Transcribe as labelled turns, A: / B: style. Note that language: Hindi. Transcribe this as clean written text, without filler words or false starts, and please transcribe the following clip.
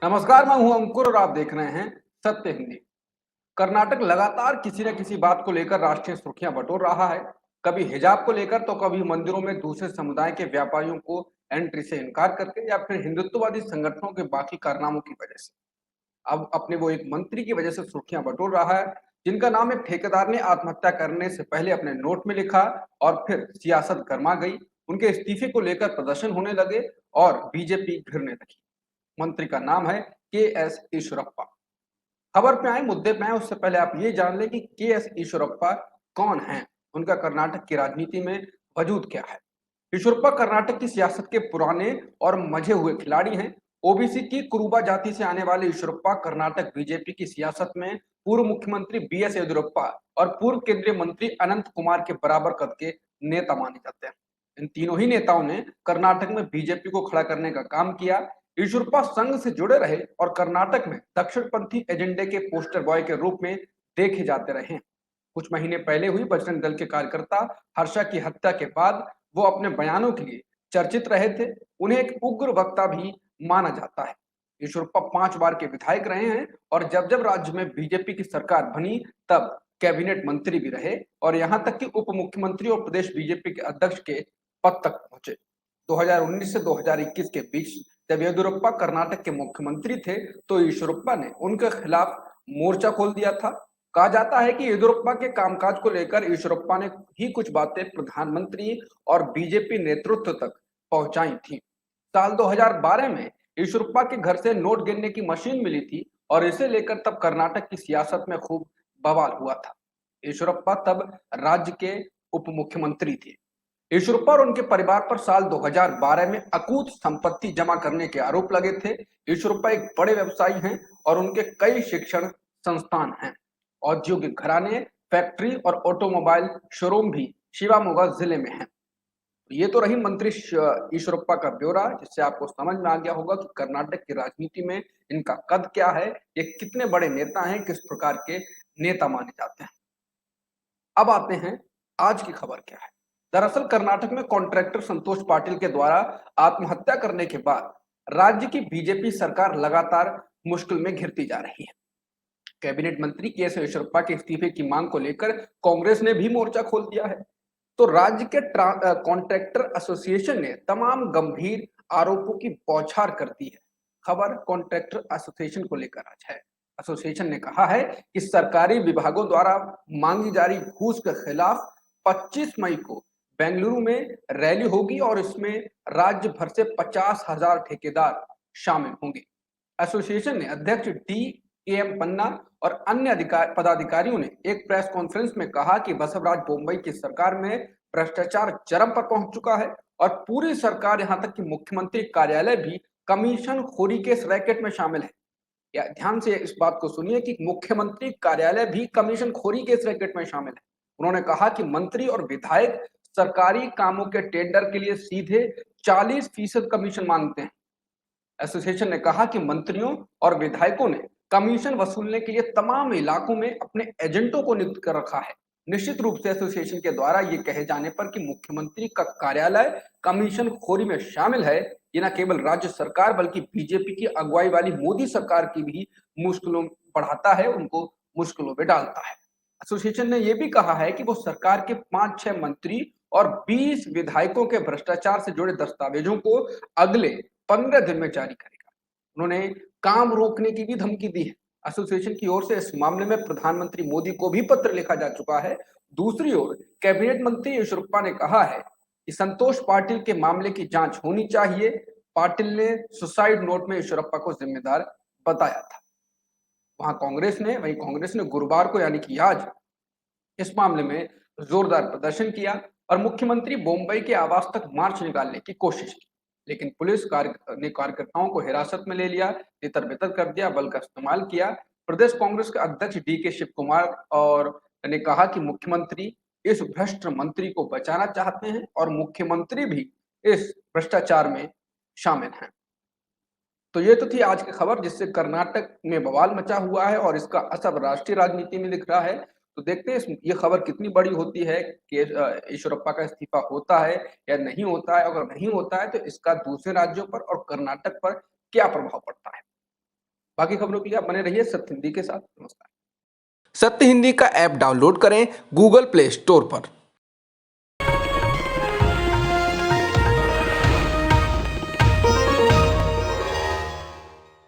A: नमस्कार, मैं हूं अंकुर और आप देख रहे हैं सत्य हिंदी। कर्नाटक लगातार किसी न किसी बात को लेकर राष्ट्रीय सुर्खियां बटोर रहा है। कभी हिजाब को लेकर तो कभी मंदिरों में दूसरे समुदाय के व्यापारियों को एंट्री से इनकार करके या फिर हिंदुत्ववादी संगठनों के बाकी कारनामों की वजह से। अब अपने वो एक मंत्री की वजह से सुर्खियां बटोर रहा है, जिनका नाम एक ठेकेदार ने आत्महत्या करने से पहले अपने नोट में लिखा और फिर सियासत गर्मा गई। उनके इस्तीफे को लेकर प्रदर्शन होने लगे और बीजेपी घिरने लगी। मंत्री का नाम है के एस ईश्वरप्पा। खबर पे आए, मुद्दे पे आए, उससे पहले आप ये जान लें कि के एस ईश्वरप्पा कौन हैं, उनका कर्नाटक की राजनीति में वजूद क्या है। ईश्वरप्पा कर्नाटक की सियासत के पुराने और मजे हुए खिलाड़ी हैं। ओबीसी की कुरुबा जाति से आने वाले ईश्वरप्पा कर्नाटक बीजेपी की सियासत में पूर्व मुख्यमंत्री बी एस येदियुरप्पा और पूर्व केंद्रीय मंत्री अनंत कुमार के बराबर कद के नेता माने जाते हैं। इन तीनों ही नेताओं ने कर्नाटक में बीजेपी को खड़ा करने का काम किया। ईश्वरप्पा संघ से जुड़े रहे और कर्नाटक में दक्षिणपंथी एजेंडे के पोस्टर बॉय के रूप में देखे जाते रहे। कुछ महीने पहले हुई बजरंग दल के कार्यकर्ता हर्षा की हत्या के बाद वो अपने बयानों के लिए चर्चित रहे थे। उन्हें एक उग्र वक्ता भी माना जाता है। ईश्वरप्पा 5 बार के विधायक रहे हैं और जब जब राज्य में बीजेपी की सरकार बनी तब कैबिनेट मंत्री भी रहे और यहां तक कि उप मुख्यमंत्री और प्रदेश बीजेपी के अध्यक्ष के पद तक पहुंचे। 2019 से 2021 के बीच जब येदियुरप्पा कर्नाटक के मुख्यमंत्री थे तो ईश्वरप्पा ने उनके खिलाफ मोर्चा खोल दिया था। कहा जाता है कि येदियुरप्पा के कामकाज को लेकर ईश्वरप्पा ने ही कुछ बातें प्रधानमंत्री और बीजेपी नेतृत्व तक पहुंचाई थी। साल 2012 में ईश्वरप्पा के घर से नोट गिनने की मशीन मिली थी और इसे लेकर तब कर्नाटक की सियासत में खूब बवाल हुआ था। ईश्वरप्पा तब राज्य के उप मुख्यमंत्री थे। ईश्वरप्पा और उनके परिवार पर साल 2012 में अकूत संपत्ति जमा करने के आरोप लगे थे। ईश्वरप्पा एक बड़े व्यवसायी हैं और उनके कई शिक्षण संस्थान हैं। औद्योगिक घराने, फैक्ट्री और ऑटोमोबाइल शोरूम भी शिवामोगा जिले में हैं। ये तो रही मंत्री ईश्वरप्पा का ब्यौरा, जिससे आपको समझ में आ गया होगा कि कर्नाटक की राजनीति में इनका कद क्या है, ये कितने बड़े नेता हैं, किस प्रकार के नेता माने जाते हैं। अब आते हैं आज की खबर क्या है। दरअसल कर्नाटक में कॉन्ट्रैक्टर संतोष पाटिल के द्वारा आत्महत्या करने के बाद राज्य की बीजेपी सरकार लगातार मुश्किल में घिरती जा रही है। कैबिनेट मंत्री के एस येदियुरप्पा के इस्तीफे की मांग को लेकर कांग्रेस ने भी मोर्चा खोल दिया है। तो राज्य के कॉन्ट्रैक्टर एसोसिएशन ने तमाम गंभीर आरोपों की बौछार कर दी है। खबर कॉन्ट्रैक्टर एसोसिएशन को लेकर आज है। एसोसिएशन ने कहा है कि सरकारी विभागों द्वारा मांगी जा रही घूस के खिलाफ 25 मई को बेंगलुरु में रैली होगी और इसमें राज्य भर से 50,000 ठेकेदार शामिल होंगे। एसोसिएशन ने अध्यक्ष डी के एम पन्ना और अन्य पदाधिकारियों ने एक प्रेस कॉन्फ्रेंस में कहा कि बसवराज बोम्बई की सरकार में भ्रष्टाचार चरम पर पहुंच चुका है और पूरी सरकार, यहां तक कि मुख्यमंत्री कार्यालय भी कमीशन खोरी के इस रैकेट में शामिल है। या ध्यान से इस बात को सुनिए कि मुख्यमंत्री कार्यालय भी कमीशन खोरी के इस रैकेट में शामिल है। उन्होंने कहा कि मंत्री और विधायक सरकारी कामों के टेंडर के लिए सीधे 40% कमीशन मांगते हैं। एसोसिएशन ने कहा कि मंत्रियों और विधायकों ने कमीशन वसूलने के लिए तमाम इलाकों में अपने एजेंटों को नियुक्त कर रखा है। निश्चित रूप से एसोसिएशन के द्वारा ये कहे जाने पर कि मुख्यमंत्री का कार्यालय कमीशन खोरी में शामिल है, ये न केवल राज्य सरकार बल्कि बीजेपी की अगुवाई वाली मोदी सरकार की भी मुश्किलों बढ़ाता है, उनको मुश्किलों में डालता है। एसोसिएशन ने यह भी कहा है कि वो सरकार के 5-6 मंत्री और 20 विधायकों के भ्रष्टाचार से जुड़े दस्तावेजों को अगले 15 दिन में जारी करेगा। उन्होंने काम रोकने की भी धमकी दी है। एसोसिएशन की ओर से इस मामले में प्रधानमंत्री मोदी को भी पत्र लिखा जा चुका है। दूसरी ओर कैबिनेट मंत्री येदियुरप्पा ने कहा है कि संतोष पाटिल के मामले की जांच होनी चाहिए। पाटिल ने सुसाइड नोट में येदियुरप्पा को जिम्मेदार बताया था। वहीं कांग्रेस ने गुरुवार को यानी कि आज इस मामले में जोरदार प्रदर्शन किया और मुख्यमंत्री बम्बई के आवास तक मार्च निकालने की कोशिश की, लेकिन पुलिस ने कार्यकर्ताओं को हिरासत में ले लिया, तितर बितर कर दिया, बल का इस्तेमाल किया। प्रदेश कांग्रेस के अध्यक्ष डी के शिव कुमार और ने कहा कि मुख्यमंत्री इस भ्रष्ट मंत्री को बचाना चाहते हैं और मुख्यमंत्री भी इस भ्रष्टाचार में शामिल हैं। तो ये तो थी आज की खबर, जिससे कर्नाटक में बवाल मचा हुआ है और इसका असर राष्ट्रीय राजनीति में दिख रहा है। तो देखते हैं ये खबर कितनी बड़ी होती है कि येदियुरप्पा का इस्तीफा होता है या नहीं होता है। अगर नहीं होता है तो इसका दूसरे राज्यों पर और कर्नाटक पर क्या प्रभाव पड़ता है। बाकी खबरों के लिए आप बने रहिए सत्य हिंदी के साथ। नमस्कार।
B: सत्य हिंदी का ऐप डाउनलोड करें गूगल प्ले स्टोर पर।